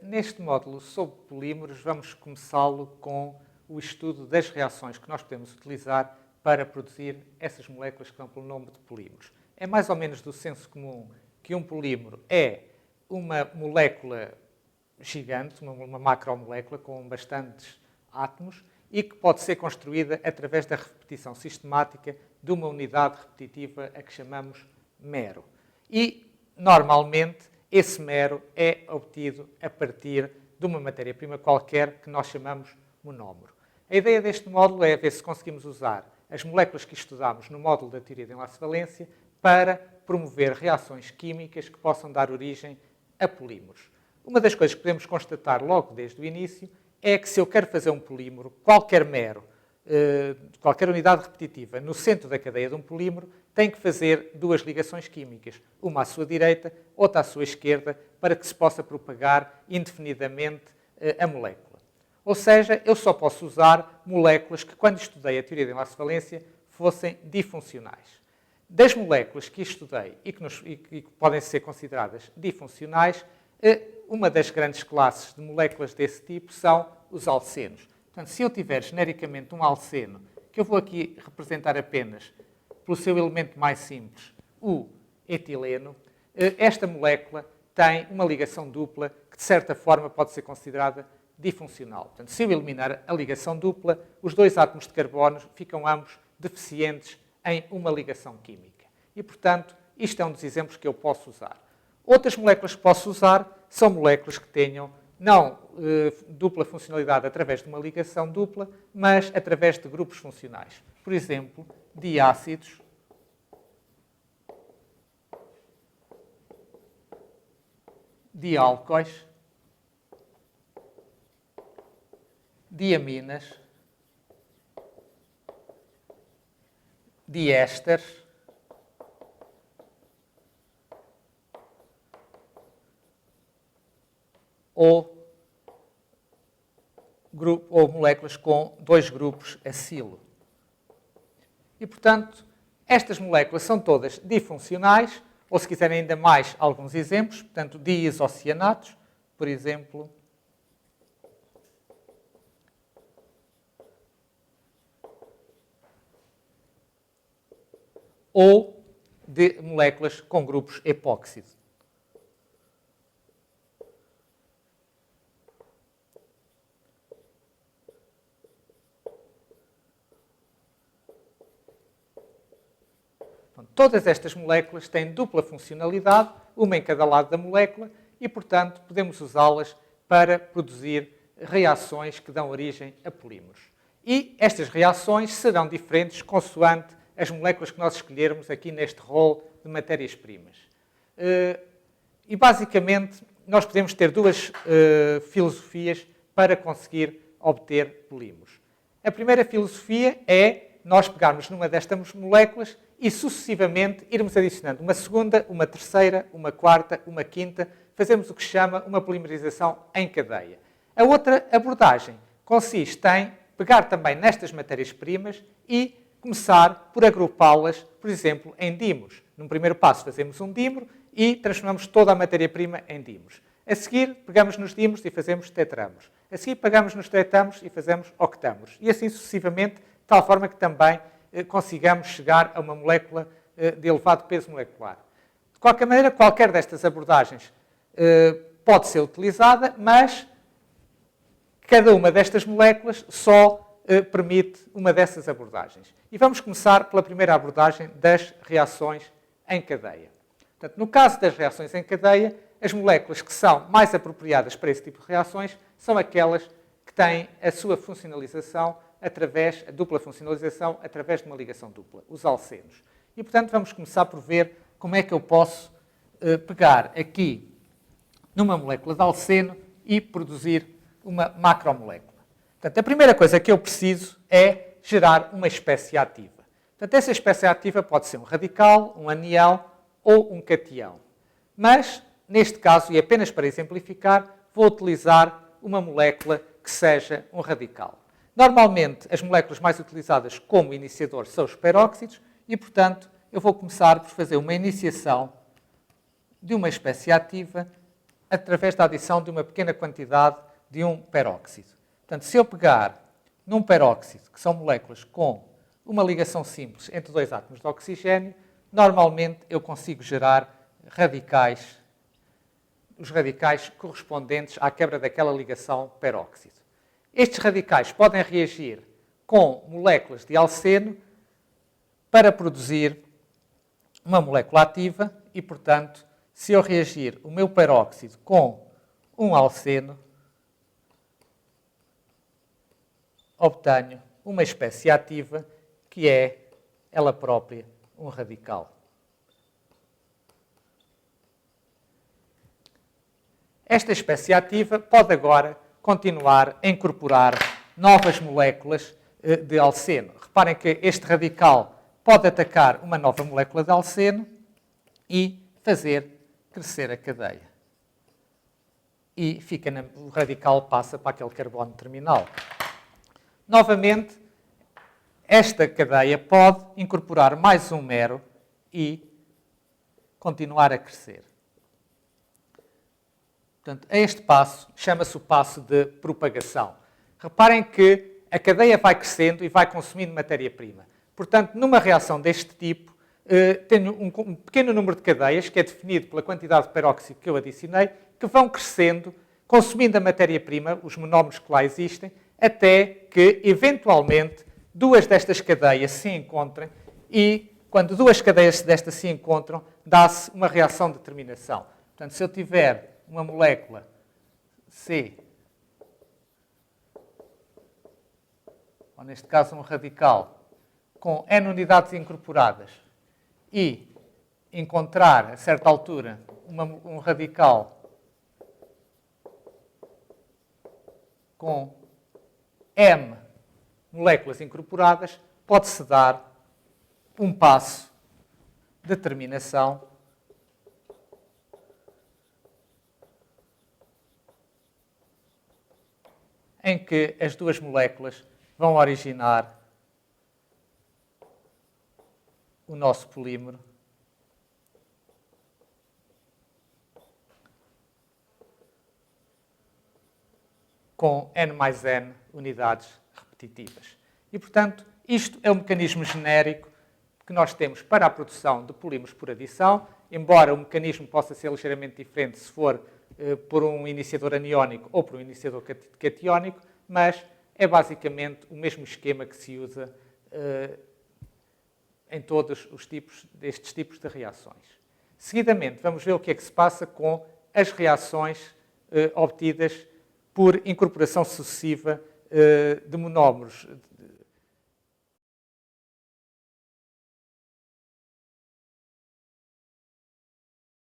Neste módulo sobre polímeros, vamos começá-lo com o estudo das reações que nós podemos utilizar para produzir essas moléculas que dão pelo nome de polímeros. É mais ou menos do senso comum que um polímero é uma molécula gigante, uma macromolécula com bastantes átomos e que pode ser construída através da repetição sistemática de uma unidade repetitiva a que chamamos mero. E, normalmente, esse mero é obtido a partir de uma matéria-prima qualquer que nós chamamos monómero. A ideia deste módulo é ver se conseguimos usar as moléculas que estudámos no módulo da teoria de enlace-valência para promover reações químicas que possam dar origem a polímeros. Uma das coisas que podemos constatar logo desde o início é que se eu quero fazer um polímero, qualquer mero, qualquer unidade repetitiva no centro da cadeia de um polímero, tem que fazer duas ligações químicas, uma à sua direita, outra à sua esquerda, para que se possa propagar indefinidamente a molécula. Ou seja, eu só posso usar moléculas que, quando estudei a teoria de enlace-valência, fossem difuncionais. Das moléculas que estudei e que podem ser consideradas difuncionais, uma das grandes classes de moléculas desse tipo são os alcenos. Portanto, se eu tiver genericamente um alceno, que eu vou aqui representar apenas pelo seu elemento mais simples, o etileno, esta molécula tem uma ligação dupla que, de certa forma, pode ser considerada difuncional. Portanto, se eu eliminar a ligação dupla, os dois átomos de carbono ficam ambos deficientes em uma ligação química. E, portanto, isto é um dos exemplos que eu posso usar. Outras moléculas que posso usar são moléculas que tenham não dupla funcionalidade através de uma ligação dupla, mas através de grupos funcionais. Por exemplo, diácidos, diálcois, diaminas, diésteres, ou moléculas com dois grupos acilo. E, portanto, estas moléculas são todas difuncionais, ou se quiserem ainda mais alguns exemplos, portanto, diisocianatos, por exemplo, ou de moléculas com grupos epóxido. Todas estas moléculas têm dupla funcionalidade, uma em cada lado da molécula, e, portanto, podemos usá-las para produzir reações que dão origem a polímeros. E estas reações serão diferentes consoante as moléculas que nós escolhermos aqui neste rol de matérias-primas. E, basicamente, nós podemos ter duas filosofias para conseguir obter polímeros. A primeira filosofia é nós pegarmos numa destas moléculas e, sucessivamente, irmos adicionando uma segunda, uma terceira, uma quarta, uma quinta, fazemos o que se chama uma polimerização em cadeia. A outra abordagem consiste em pegar também nestas matérias-primas e começar por agrupá-las, por exemplo, em dímeros. Num primeiro passo fazemos um dímero e transformamos toda a matéria-prima em dímeros. A seguir, pegamos nos dímeros e fazemos tetrámeros. A seguir, pegamos nos tetâmeros e fazemos octâmeros. E assim sucessivamente, de tal forma que também consigamos chegar a uma molécula de elevado peso molecular. De qualquer maneira, qualquer destas abordagens pode ser utilizada, mas cada uma destas moléculas só permite uma dessas abordagens. E vamos começar pela primeira abordagem das reações em cadeia. Portanto, no caso das reações em cadeia, as moléculas que são mais apropriadas para esse tipo de reações são aquelas que têm a sua funcionalização a dupla funcionalização através de uma ligação dupla, os alcenos. E, portanto, vamos começar por ver como é que eu posso pegar aqui numa molécula de alceno e produzir uma macromolécula. Portanto, a primeira coisa que eu preciso é gerar uma espécie ativa. Portanto, essa espécie ativa pode ser um radical, um anião ou um catião. Mas, neste caso, e apenas para exemplificar, vou utilizar uma molécula que seja um radical. Normalmente, as moléculas mais utilizadas como iniciador são os peróxidos e, portanto, eu vou começar por fazer uma iniciação de uma espécie ativa através da adição de uma pequena quantidade de um peróxido. Portanto, se eu pegar num peróxido, que são moléculas com uma ligação simples entre dois átomos de oxigênio, normalmente eu consigo gerar radicais, os radicais correspondentes à quebra daquela ligação peróxido. Estes radicais podem reagir com moléculas de alceno para produzir uma molécula ativa e, portanto, se eu reagir o meu peróxido com um alceno, obtenho uma espécie ativa que é, ela própria, um radical. Esta espécie ativa pode agora continuar a incorporar novas moléculas de alceno. Reparem que este radical pode atacar uma nova molécula de alceno e fazer crescer a cadeia. E o radical passa para aquele carbono terminal. Novamente, esta cadeia pode incorporar mais um mero e continuar a crescer. Portanto, a este passo chama-se o passo de propagação. Reparem que a cadeia vai crescendo e vai consumindo matéria-prima. Portanto, numa reação deste tipo, tenho um pequeno número de cadeias, que é definido pela quantidade de peróxido que eu adicionei, que vão crescendo, consumindo a matéria-prima, os monómeros que lá existem, até que, eventualmente, duas destas cadeias se encontrem e, quando duas cadeias destas se encontram, dá-se uma reação de terminação. Portanto, se eu tiver uma molécula C, ou neste caso um radical, com N unidades incorporadas, e encontrar, a certa altura, um radical com M moléculas incorporadas, pode-se dar um passo de terminação em que as duas moléculas vão originar o nosso polímero com N mais N unidades repetitivas. E, portanto, isto é o mecanismo genérico que nós temos para a produção de polímeros por adição, embora o mecanismo possa ser ligeiramente diferente se for por um iniciador aniónico ou por um iniciador catiónico, mas é basicamente o mesmo esquema que se usa em todos estes tipos de reações. Seguidamente, vamos ver o que é que se passa com as reações obtidas por incorporação sucessiva de monómeros